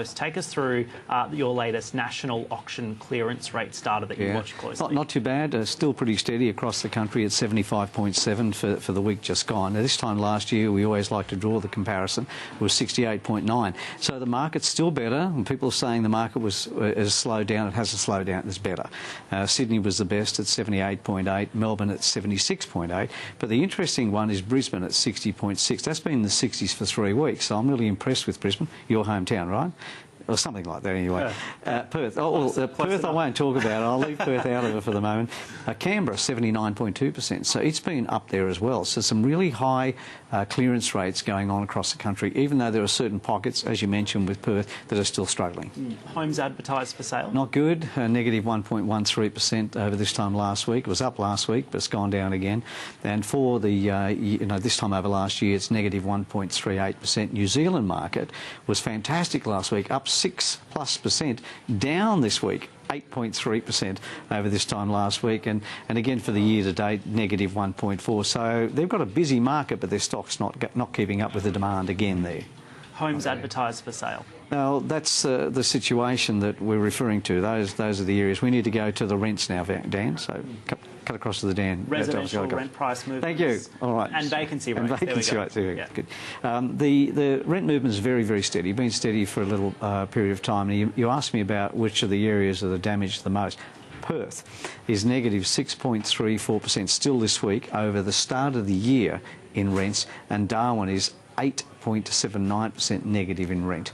Take us through your latest national auction clearance rate data that you watch closely. Not too bad. Still pretty steady across the country at 75.7 for the week just gone. Now, this time last year, we always like to draw the comparison, it was 68.9. So the market's still better. And people are saying the market has slowed down. It hasn't slowed down. It's better. Sydney was the best at 78.8, Melbourne at 76.8. But the interesting one is Brisbane at 60.6. That's been in the 60s for 3 weeks. So I'm really impressed with Brisbane, your hometown, right? Or something like that anyway. Perth. Perth I won't talk about. I'll leave Perth out of it for the moment. Canberra, 79.2%. So it's been up there as well. So some really high clearance rates going on across the country, even though there are certain pockets, as you mentioned with Perth, that are still struggling. Homes advertised for sale? Not good. Negative 1.13% over this time last week. It was up last week, but it's gone down again. And for the, this time over last year, it's negative 1.38%. New Zealand market was fantastic last week, up 6+%, down this week 8.3% over this time last week, and again for the year to date negative 1.4. So they've got a busy market, but their stock's not keeping up with the demand again there. Homes advertised for sale? Now, that's the situation that we're referring to. Those are the areas. We need to go to the rents now, Dan, so cut across to the Dan. Residential rent price movements. Thank you. All right. And vacancy rates. And vacancy rates. There we go. Yeah. Good. The rent movement is very, very steady. Been steady for a little period of time. And you asked me about which of the areas are damaged the most. Perth is negative 6.34% still this week over the start of the year in rents, and Darwin is 8.79% negative in rent,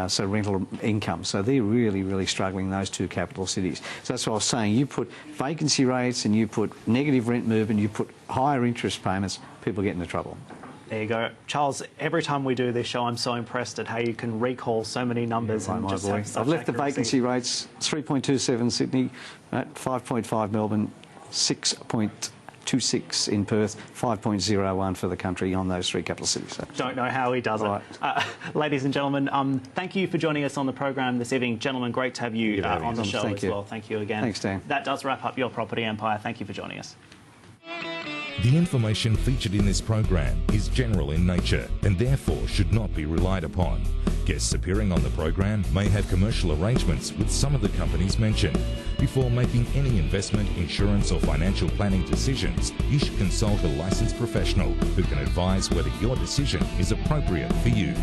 so rental income. So they're really, really struggling, those two capital cities. So that's what I was saying. You put vacancy rates and you put negative rent movement, you put higher interest payments, people get into trouble. There you go. Charles, every time we do this show, I'm so impressed at how you can recall so many numbers. Yeah, and just have such I've left accuracy. the vacancy rates, 3.27 Sydney, 5.5 Melbourne, 6.26 in Perth, 5.01 for the country on those three capital cities. So. Don't know how he does it. Ladies and gentlemen, thank you for joining us on the program this evening. Gentlemen, great to have you on the show as well. Thank you again. Thanks, Dan. That does wrap up your Property Empire. Thank you for joining us. The information featured in this program is general in nature and therefore should not be relied upon. Guests appearing on the program may have commercial arrangements with some of the companies mentioned. Before making any investment, insurance or financial planning decisions, you should consult a licensed professional who can advise whether your decision is appropriate for you.